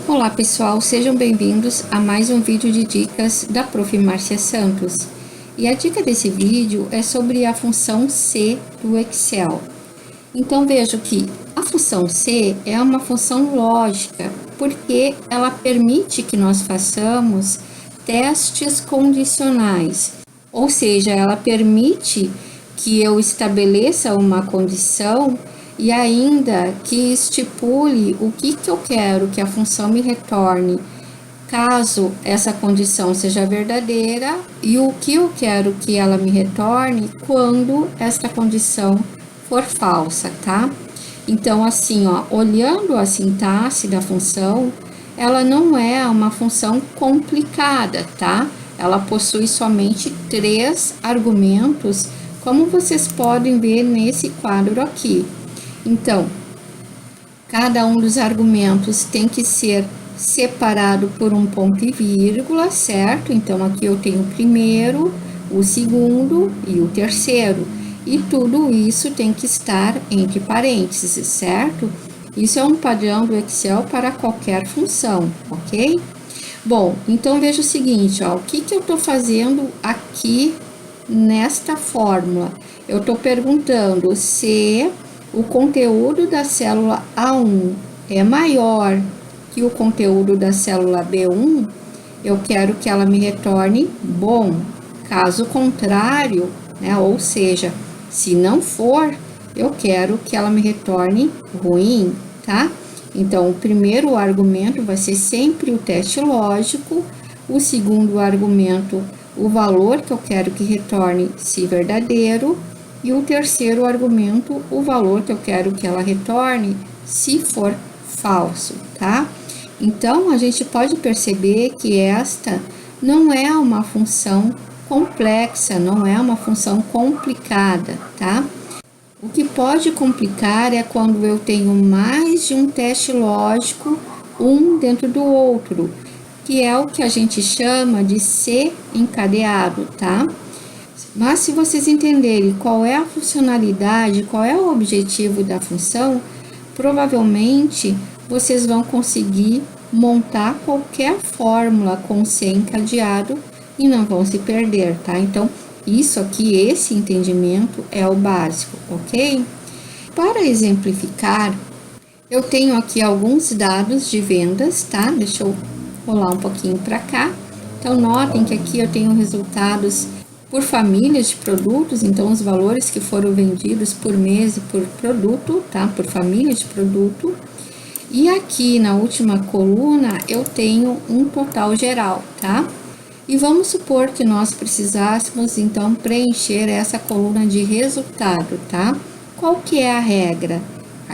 Olá pessoal, sejam bem-vindos a mais um vídeo de dicas da Prof. Márcia Santos. E a dica desse vídeo é sobre a função C do Excel. Então vejo que a função C é uma função lógica, porque ela permite que nós façamos testes condicionais. Ou seja, ela permite que eu estabeleça uma condição e ainda que estipule o que eu quero que a função me retorne, caso essa condição seja verdadeira, e o que eu quero que ela me retorne quando esta condição for falsa, tá? Então, assim, ó, olhando a sintaxe da função, ela não é uma função complicada, tá? Ela possui somente 3 argumentos, como vocês podem ver nesse quadro aqui. Então, cada um dos argumentos tem que ser separado por um ponto e vírgula, certo? Então, aqui eu tenho o primeiro, o segundo e o terceiro. E tudo isso tem que estar entre parênteses, certo? Isso é um padrão do Excel para qualquer função, ok? Bom, então veja o seguinte, ó, o que eu estou fazendo aqui nesta fórmula? Eu estou perguntando se o conteúdo da célula A1 é maior que o conteúdo da célula B1, eu quero que ela me retorne bom. Caso contrário, né, ou seja, se não for, eu quero que ela me retorne ruim, tá? Então, o primeiro argumento vai ser sempre o teste lógico, o segundo argumento, o valor que eu quero que retorne se verdadeiro, e o terceiro argumento, o valor que eu quero que ela retorne se for falso, tá? Então, a gente pode perceber que esta não é uma função complexa, não é uma função complicada, tá? O que pode complicar é quando eu tenho mais de um teste lógico, um dentro do outro, que é o que a gente chama de C encadeado, tá? Mas se vocês entenderem qual é a funcionalidade, qual é o objetivo da função, provavelmente vocês vão conseguir montar qualquer fórmula com C encadeado e não vão se perder, tá? Então, isso aqui, esse entendimento é o básico, ok? Para exemplificar, eu tenho aqui alguns dados de vendas, tá? Deixa eu rolar um pouquinho para cá. Então, notem que aqui eu tenho resultados por famílias de produtos, então os valores que foram vendidos por mês e por produto, tá? Por família de produto. E aqui na última coluna eu tenho um total geral, tá? E vamos supor que nós precisássemos então preencher essa coluna de resultado, tá? Qual que é a regra?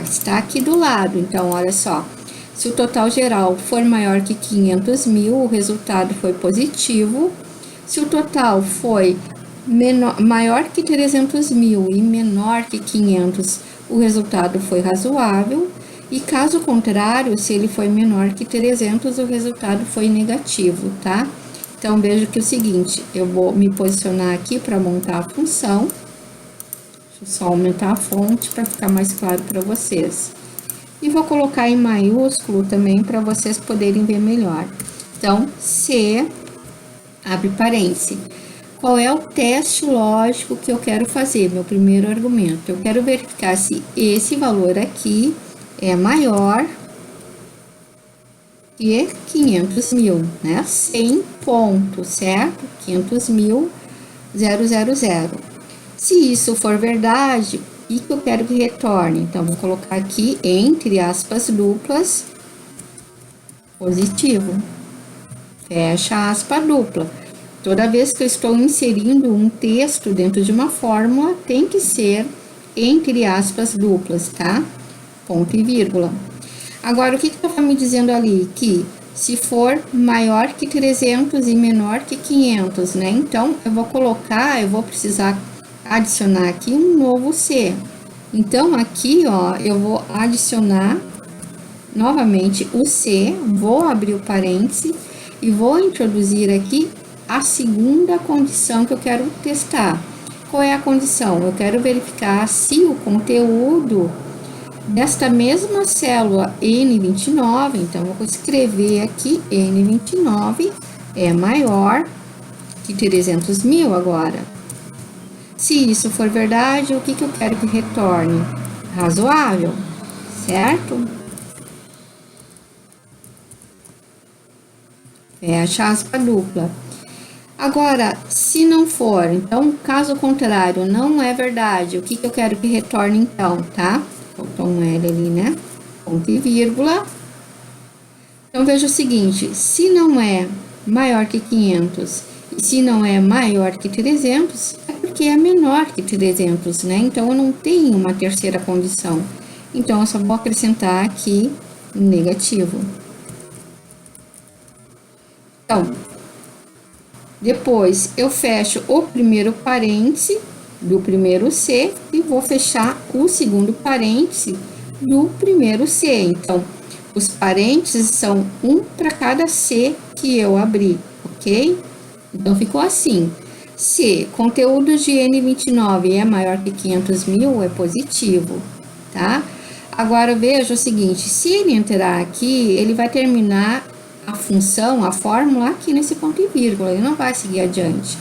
Está aqui do lado, então olha só. Se o total geral for maior que 500 mil, o resultado foi positivo. Se o total foi maior que 300 mil e menor que 500, o resultado foi razoável. E caso contrário, se ele foi menor que 300, o resultado foi negativo, tá? Então, veja que é o seguinte, eu vou me posicionar aqui para montar a função. Deixa eu só aumentar a fonte para ficar mais claro para vocês. E vou colocar em maiúsculo também para vocês poderem ver melhor. Então, C, abre parênteses. Qual é o teste lógico que eu quero fazer? Meu primeiro argumento. Eu quero verificar se esse valor aqui é maior que 500 mil, né? 100 pontos, certo? 500 mil, 000. Se isso for verdade, o que eu quero que retorne? Então, vou colocar aqui, entre aspas duplas, positivo. Fecha aspa dupla. Toda vez que eu estou inserindo um texto dentro de uma fórmula, tem que ser entre aspas duplas, tá? Ponto e vírgula. Agora, o que está me dizendo ali? Que se for maior que 300 e menor que 500, né? Então, eu vou precisar adicionar aqui um novo C. Então, aqui, ó, eu vou adicionar novamente o C, vou abrir o parêntese e vou introduzir aqui a segunda condição que eu quero testar. Qual é a condição? Eu quero verificar se o conteúdo desta mesma célula N29, então eu vou escrever aqui N29 é maior que 300 mil agora. Se isso for verdade, o que eu quero que retorne? Razoável, certo? Fecha aspa dupla. Agora, se não for, então, caso contrário, não é verdade, o que eu quero que retorne então, tá? Faltou um L ali, né? Ponto e vírgula. Então, veja o seguinte, se não é maior que 500 e se não é maior que 300, é porque é menor que 300, né? Então, eu não tenho uma terceira condição. Então, eu só vou acrescentar aqui negativo. Então, depois eu fecho o primeiro parêntese do primeiro C e vou fechar o segundo parêntese do primeiro C. Então, os parênteses são um para cada C que eu abri, ok? Então, ficou assim. Se conteúdo de N29 é maior que 500 mil, é positivo, tá? Agora, veja o seguinte, se ele entrar aqui, ele vai terminar a função, a fórmula aqui nesse ponto e vírgula, ele não vai seguir adiante.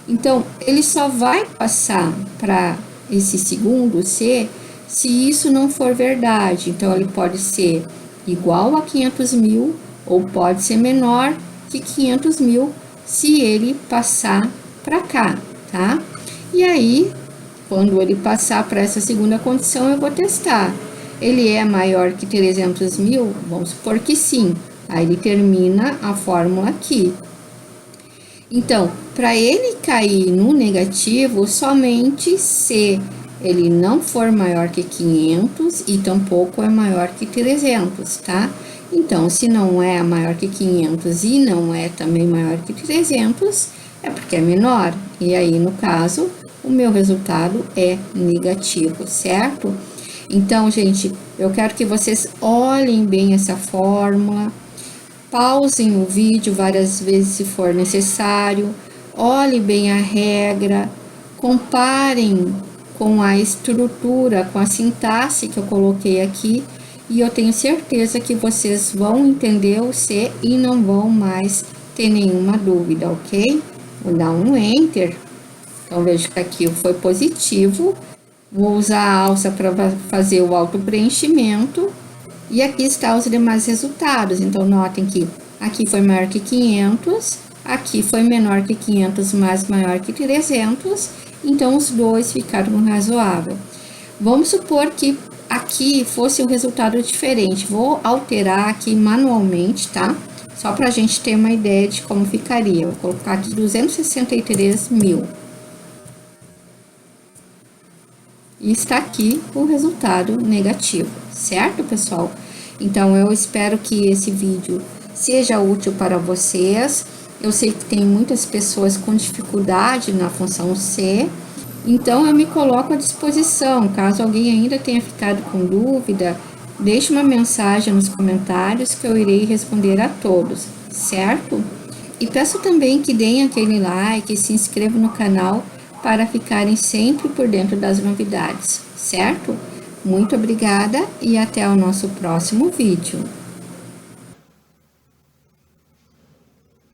Então, ele só vai passar para esse segundo C se isso não for verdade. Então, ele pode ser igual a 500 mil ou pode ser menor que 500 mil se ele passar para cá, tá? E aí, quando ele passar para essa segunda condição, eu vou testar. Ele é maior que 300 mil? Vamos supor que sim. Aí ele termina a fórmula aqui. Então, para ele cair no negativo, somente se ele não for maior que 500 e tampouco é maior que 300, tá? Então, se não é maior que 500 e não é também maior que 300, é porque é menor. E aí, no caso, o meu resultado é negativo, certo? Então, gente, eu quero que vocês olhem bem essa fórmula, pausem o vídeo várias vezes se for necessário, olhem bem a regra, comparem com a estrutura, com a sintaxe que eu coloquei aqui, e eu tenho certeza que vocês vão entender o C e não vão mais ter nenhuma dúvida, ok? Vou dar um Enter. Então, vejo que aqui foi positivo. Vou usar a alça para fazer o auto-preenchimento. E aqui está os demais resultados. Então, notem que aqui foi maior que 500, aqui foi menor que 500, mas maior que 300. Então, os dois ficaram razoável. Vamos supor que aqui fosse um resultado diferente. Vou alterar aqui manualmente, tá? Só para a gente ter uma ideia de como ficaria. Vou colocar aqui 263 mil. E está aqui o resultado negativo, certo, pessoal? Então, eu espero que esse vídeo seja útil para vocês. Eu sei que tem muitas pessoas com dificuldade na função C, então eu me coloco à disposição. Caso alguém ainda tenha ficado com dúvida, deixe uma mensagem nos comentários que eu irei responder a todos, certo? E peço também que deem aquele like e se inscrevam no canal para ficarem sempre por dentro das novidades, certo? Muito obrigada e até o nosso próximo vídeo.